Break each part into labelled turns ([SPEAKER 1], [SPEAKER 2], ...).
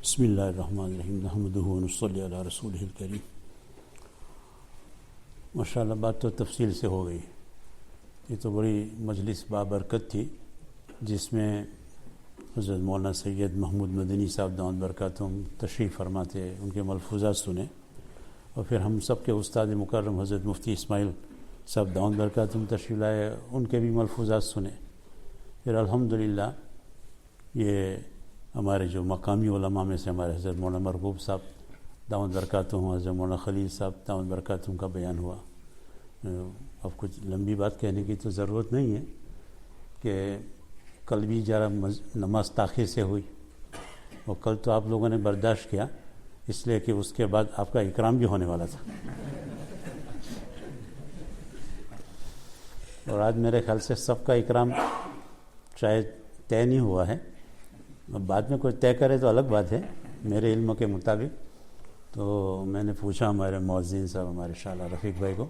[SPEAKER 1] بسم اللہ الرحمن الرحیم نحمدہ ونصلی علی رسولہ الکریم۔ ماشاءاللہ بات تو تفصیل سے ہو گئی۔ یہ تو بڑی مجلس بابرکت تھی جس میں حضرت مولانا سید محمود مدنی صاحب دامت برکاتہم تشریف فرماتے، ان کے ملفوظات سنے، اور پھر ہم سب کے استاد مکرم حضرت مفتی اسماعیل صاحب دامت برکاتہم تشریف لائے، ان کے بھی ملفوظات سنے۔ پھر الحمدللہ یہ ہمارے جو مقامی علماء میں سے ہمارے حضرت مولانا مرغوب صاحب دامت برکاتہم، حضرت مولانا خلیل صاحب دامت برکاتہم کا بیان ہوا۔ اب کچھ لمبی بات کہنے کی تو ضرورت نہیں ہے کہ کل بھی ذرا نماز تاخیر سے ہوئی، اور کل تو آپ لوگوں نے برداشت کیا اس لیے کہ اس کے بعد آپ کا اکرام بھی ہونے والا تھا، اور آج میرے خیال سے سب کا اکرام شاید طے نہیں ہوا ہے۔ اب بعد میں کوئی طے کرے تو الگ بات ہے۔ میرے علم کے مطابق تو میں نے پوچھا ہمارے مؤذن صاحب ہمارے شالا رفیق بھائی کو،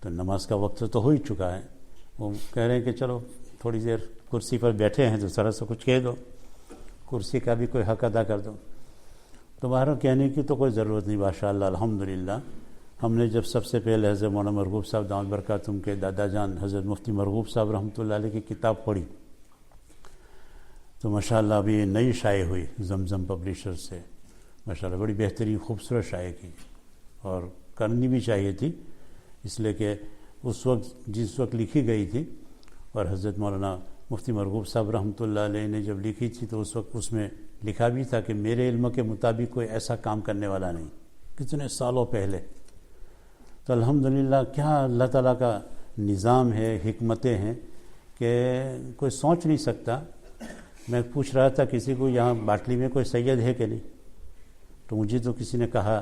[SPEAKER 1] تو نماز کا وقت تو ہو ہی چکا ہے۔ وہ کہہ رہے ہیں کہ چلو تھوڑی دیر کرسی پر بیٹھے ہیں تو ذرا سا کچھ کہہ دو، کرسی کا بھی کوئی حق ادا کر دو۔ تو باہر کہنے کی تو کوئی ضرورت نہیں۔ ماشاءاللہ الحمدللہ ہم نے جب سب سے پہلے حضرت مولانا مرغوب صاحب دامت برکاتہم کے دادا جان حضرت مفتی مرغوب صاحب رحمۃ اللہ علیہ کی کتاب پڑھی، تو ماشاءاللہ ابھی نئی شائع ہوئی زمزم پبلیشر سے، ماشاءاللہ بڑی بہترین خوبصورت شائع کی، اور کرنی بھی چاہیے تھی، اس لیے کہ اس وقت جس وقت لکھی گئی تھی، اور حضرت مولانا مفتی مرغوب صاحب رحمۃ اللہ علیہ نے جب لکھی تھی تو اس وقت اس میں لکھا بھی تھا کہ میرے علم کے مطابق کوئی ایسا کام کرنے والا نہیں، کتنے سالوں پہلے۔ تو الحمدللہ کیا اللہ تعالیٰ کا نظام ہے، حکمتیں ہیں کہ کوئی سوچ نہیں سکتا۔ میں پوچھ رہا تھا کسی کو یہاں باٹلی میں کوئی سید ہے کہ نہیں، تو مجھے تو کسی نے کہا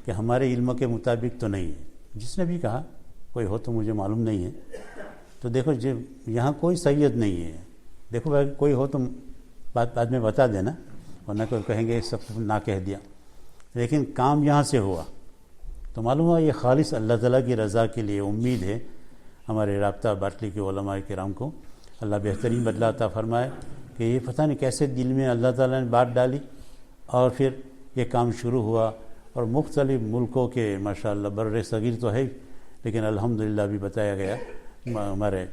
[SPEAKER 1] کہ ہمارے علم کے مطابق تو نہیں ہے۔ جس نے بھی کہا کوئی ہو تو مجھے معلوم نہیں ہے۔ تو دیکھو جب یہاں کوئی سید نہیں ہے، دیکھو بھائی کوئی ہو تو بعد میں بتا دینا، ورنہ کوئی کہیں گے سب نہ کہہ دیا۔ لیکن کام یہاں سے ہوا تو معلوم ہوا یہ خالص اللہ تعالیٰ کی رضا کے لیے۔ امید ہے ہمارے رابطہ باٹلی کے علماء کرام کو اللہ بہترین بدلہ عطا فرمائے کہ یہ پتہ نہیں کیسے دل میں اللہ تعالیٰ نے بات ڈالی، اور پھر یہ کام شروع ہوا، اور مختلف ملکوں کے ماشاءاللہ بر صغیر تو ہے، لیکن الحمدللہ بھی بتایا گیا ہمارے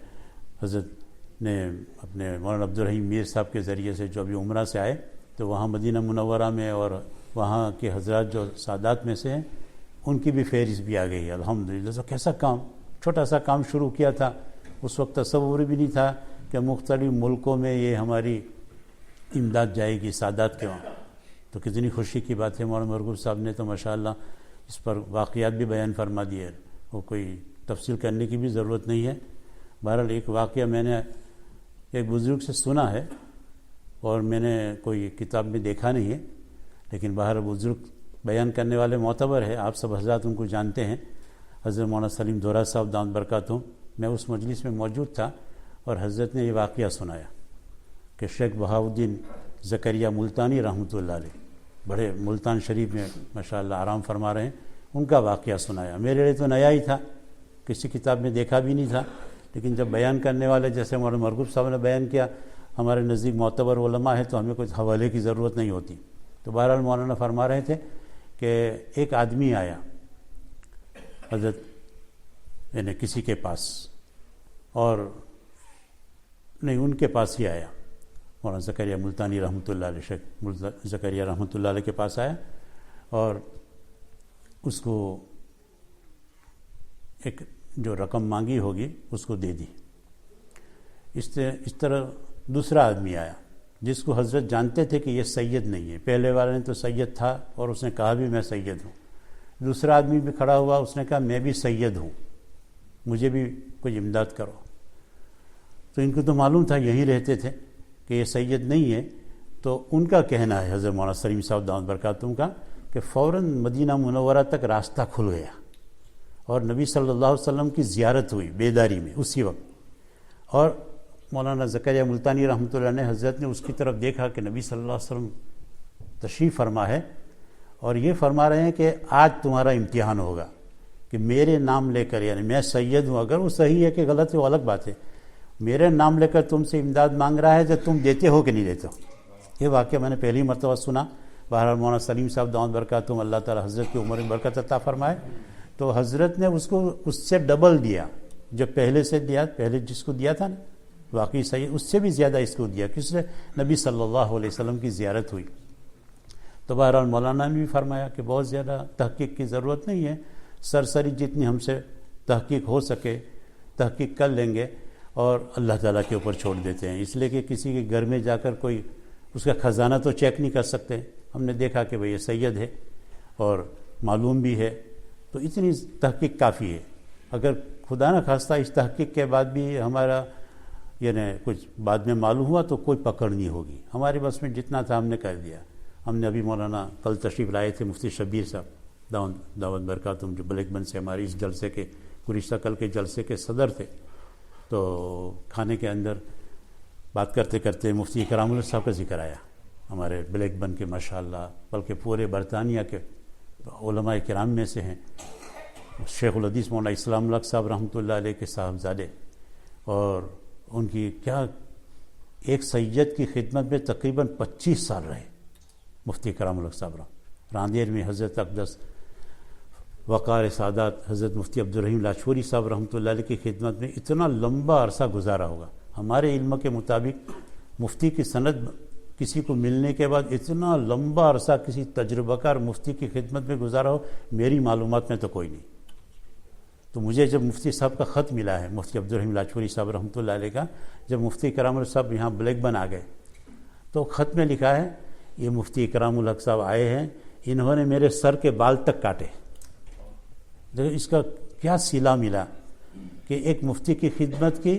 [SPEAKER 1] حضرت نے اپنے مولانا عبدالرحیم میر صاحب کے ذریعے سے جو ابھی عمرہ سے آئے، تو وہاں مدینہ منورہ میں اور وہاں کے حضرات جو سادات میں سے ہیں ان کی بھی فہرست بھی آ گئی ہے الحمدللہ۔ تو کیسا کام، چھوٹا سا کام شروع کیا تھا، اس وقت تصور بھی نہیں تھا کہ مختلف ملکوں میں یہ ہماری امداد جائے گی سادات کے وہاں۔ تو کتنی خوشی کی بات ہے۔ مولانا مرغوب صاحب نے تو ماشاءاللہ اس پر واقعات بھی بیان فرما دیے، وہ کوئی تفصیل کرنے کی بھی ضرورت نہیں ہے۔ بہرحال ایک واقعہ میں نے ایک بزرگ سے سنا ہے، اور میں نے کوئی کتاب میں دیکھا نہیں ہے، لیکن بہرحال بزرگ بیان کرنے والے معتبر ہے، آپ سب حضرات ان کو جانتے ہیں، حضرت مولانا سلیم دورہ صاحب دامت برکاتہم۔ میں اس مجلس میں موجود تھا، اور حضرت نے یہ واقعہ سنایا کہ شیخ بہاؤالدین زکریا ملتانی رحمۃ اللہ علیہ بڑے ملتان شریف میں ماشاءاللہ آرام فرما رہے ہیں، ان کا واقعہ سنایا۔ میرے لیے تو نیا ہی تھا، کسی کتاب میں دیکھا بھی نہیں تھا، لیکن جب بیان کرنے والے جیسے مولانا مرغوب صاحب نے بیان کیا، ہمارے نزدیک معتبر علماء ہیں تو ہمیں کوئی حوالے کی ضرورت نہیں ہوتی۔ تو بہرحال مولانا فرما رہے تھے کہ ایک آدمی آیا حضرت یعنی کسی کے پاس، اور نہیں ان کے پاس ہی آیا، مولانا زکریا ملتانی رحمۃ اللہ علیہ، شیخ زکریا رحمۃ اللہ علیہ کے پاس آیا، اور اس کو ایک جو رقم مانگی ہوگی اس کو دے دی۔ اس طرح دوسرا آدمی آیا جس کو حضرت جانتے تھے کہ یہ سید نہیں ہے، پہلے والے نے تو سید تھا اور اس نے کہا بھی میں سید ہوں۔ دوسرا آدمی بھی کھڑا ہوا، اس نے کہا میں بھی سید ہوں، مجھے بھی کوئی امداد کرو۔ تو ان کو تو معلوم تھا یہیں رہتے تھے کہ یہ سید نہیں ہے، تو ان کا کہنا ہے حضرت مولانا سلیم صاحب دامت برکاتہم کا کہ فوراً مدینہ منورہ تک راستہ کھل گیا، اور نبی صلی اللہ علیہ وسلم کی زیارت ہوئی بیداری میں اسی وقت۔ اور مولانا زکریا ملتانی رحمۃ اللہ نے حضرت نے اس کی طرف دیکھا کہ نبی صلی اللہ علیہ وسلم تشریف فرما ہے، اور یہ فرما رہے ہیں کہ آج تمہارا امتحان ہوگا کہ میرے نام لے کر، یعنی میں سید ہوں، اگر وہ صحیح ہے کہ غلط ہے وہ الگ بات ہے، میرے نام لے کر تم سے امداد مانگ رہا ہے تو تم دیتے ہو کہ نہیں دیتے ہو۔ یہ واقعہ میں نے پہلی مرتبہ سنا، بہرحال مولانا سلیم صاحب دامت برکاتہم اللہ تعالیٰ حضرت کی عمر میں برکت عطا فرمائے، تو حضرت نے اس کو اس سے ڈبل دیا، جو پہلے سے دیا، پہلے جس کو دیا تھا نا واقعی صحیح، اس سے بھی زیادہ اس کو دیا، کس نے؟ نبی صلی اللہ علیہ وسلم کی زیارت ہوئی۔ تو بہرحال مولانا نے بھی فرمایا کہ بہت زیادہ تحقیق کی ضرورت نہیں ہے، سرسری جتنی ہم سے تحقیق ہو سکے تحقیق کر لیں گے اور اللہ تعالیٰ کے اوپر چھوڑ دیتے ہیں، اس لیے کہ کسی کے گھر میں جا کر کوئی اس کا خزانہ تو چیک نہیں کر سکتے۔ ہم نے دیکھا کہ بھئی یہ سید ہے اور معلوم بھی ہے، تو اتنی تحقیق کافی ہے۔ اگر خدا نہ خواستہ اس تحقیق کے بعد بھی ہمارا یعنی کچھ بعد میں معلوم ہوا تو کوئی پکڑ نہیں ہوگی، ہمارے بس میں جتنا تھا ہم نے کر دیا۔ ہم نے ابھی مولانا کل تشریف لائے تھے مفتی شبیر صاحب دعوت برکاتہم، جو بلیک بن سے ہمارے اس جلسے کے گزشتہ کل کے جلسے کے صدر تھے، تو کھانے کے اندر بات کرتے کرتے مفتی کرام اللہ صاحب کا ذکر آیا، ہمارے بلیک بن کے ماشاءاللہ، بلکہ پورے برطانیہ کے علماء کرام میں سے ہیں، شیخ الحدیث مولانا اسلام الحق صاحب رحمۃ اللہ علیہ کے صاحبزادے، اور ان کی کیا ایک سید کی خدمت میں تقریباً 25 سال رہے مفتی کرام الحق صاحب راندیر میں حضرت اقدس وقار سادات حضرت مفتی عبدالرحیم لاجپوری صاحب رحمۃ اللہ علیہ کی خدمت میں اتنا لمبا عرصہ گزارا ہوگا۔ ہمارے علم کے مطابق مفتی کی سند کسی کو ملنے کے بعد اتنا لمبا عرصہ کسی تجربہ کار مفتی کی خدمت میں گزارا ہو، میری معلومات میں تو کوئی نہیں۔ تو مجھے جب مفتی صاحب کا خط ملا ہے، مفتی عبدالرحیم لاجپوری صاحب رحمۃ اللہ علیہ کا، جب مفتی کرام الحق صاحب یہاں بلیک بن آ گئے تو خط میں لکھا ہے یہ مفتی کرام الحق صاحب آئے ہیں، انہوں نے میرے سر کے بال تک کاٹے۔ دیکھو اس کا کیا صلہ ملا کہ ایک مفتی کی خدمت کی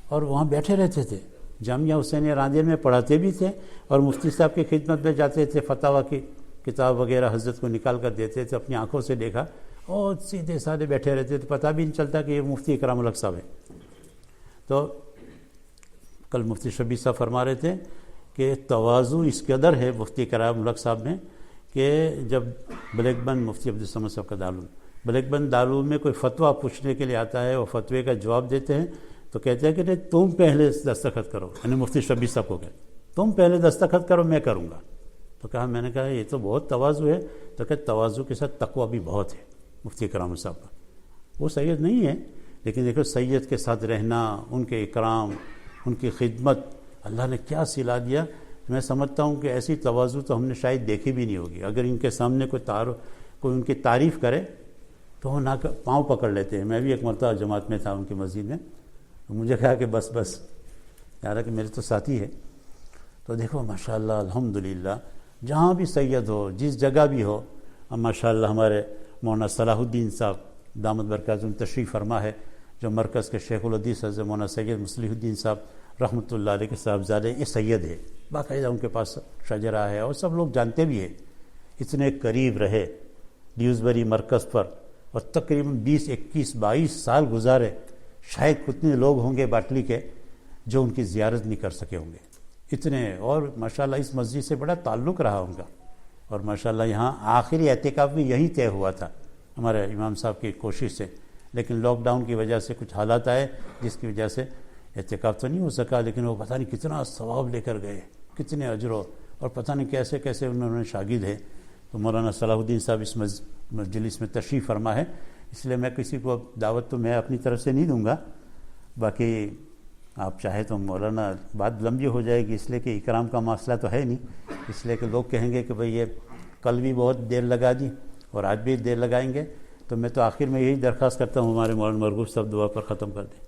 [SPEAKER 1] اور وہاں بیٹھے رہتے تھے، جامعہ حسینیہ راندیر میں پڑھاتے بھی تھے اور مفتی صاحب کی خدمت میں جاتے تھے، فتاویٰ کی کتاب وغیرہ حضرت کو نکال کر دیتے تھے، اپنی آنکھوں سے دیکھا، اور سیدھے سادھے بیٹھے رہتے تھے، پتہ بھی نہیں چلتا کہ یہ مفتی کرام الحق صاحب ہے۔ تو کل مفتی شبیر صاحب فرما رہے تھے کہ تواضع اس قدر ہے مفتی کرام الحق صاحب میں کہ جب بلیک بن مفتی عبدالصمد صاحب کا دارالعلوم، بلیک بن دارالعلوم میں کوئی فتویٰ پوچھنے کے لیے آتا ہے اور فتوے کا جواب دیتے ہیں تو کہتے ہیں کہ نہیں تم پہلے دستخط کرو، یعنی مفتی شبیر صاحب کو کہتے تم پہلے دستخط کرو میں کروں گا۔ تو کہا، میں نے کہا یہ تو بہت تواضع ہے، تو کہ تواضع کے ساتھ تقویٰ بھی بہت ہے مفتی کرام صاحب کا۔ وہ سید نہیں ہے لیکن دیکھو سید کے ساتھ رہنا، ان کے اکرام، ان کی خدمت، اللہ نے کیا صلہ دیا۔ میں سمجھتا ہوں کہ ایسی تواضع تو ہم نے شاید دیکھی بھی نہیں ہوگی۔ اگر ان کے سامنے کوئی ان کی تعریف کرے تو وہ پاؤں پکڑ لیتے ہیں۔ میں بھی ایک مرتبہ جماعت میں تھا ان کی مسجد میں، تو مجھے کہا کہ بس یار کہ میرے تو ساتھی ہے۔ تو دیکھو ماشاءاللہ الحمدللہ جہاں بھی سید ہو، جس جگہ بھی ہو، ماشاءاللہ ہمارے مولانا صلاح الدین صاحب دامت برکاتہم تشریف فرما ہے، جو مرکز کے شیخ الحدیث حضرت مولانا سید مصلح الدین صاحب رحمۃ اللہ علیہ کے صاحبزادے، یہ سید ہے، باقاعدہ ان کے پاس شجرہ ہے اور سب لوگ جانتے بھی ہیں۔ اتنے قریب رہے ڈیوزبری مرکز پر اور تقریباً 20 21 22 سال گزارے، شاید کتنے لوگ ہوں گے باٹلی کے جو ان کی زیارت نہیں کر سکے ہوں گے اتنے۔ اور ماشاءاللہ اس مسجد سے بڑا تعلق رہا ان کا، اور ماشاءاللہ یہاں آخری اعتکاف بھی یہی طے ہوا تھا ہمارے امام صاحب کی کوشش سے، لیکن لاک ڈاؤن کی وجہ سے کچھ حالات آئے جس کی وجہ سے اعتکاف تو نہیں ہو سکا، لیکن وہ پتہ نہیں کتنا ثواب لے کر گئے، کتنے اجر، اور پتہ نہیں کیسے کیسے انہوں نے شاگرد ہے۔ تو مولانا صلاح الدین صاحب اس مجلس میں تشریف فرما ہے، اس لیے میں کسی کو دعوت تو میں اپنی طرف سے نہیں دوں گا، باقی آپ چاہے تو مولانا بات لمبی ہو جائے گی، اس لیے کہ اکرام کا مسئلہ تو ہے نہیں، اس لیے کہ لوگ کہیں گے کہ بھئی یہ کل بھی بہت دیر لگا دی اور آج بھی دیر لگائیں گے، تو میں تو آخر میں یہی درخواست کرتا ہوں ہمارے مولانا مرغوب صاحب دعا پر ختم کر دیں۔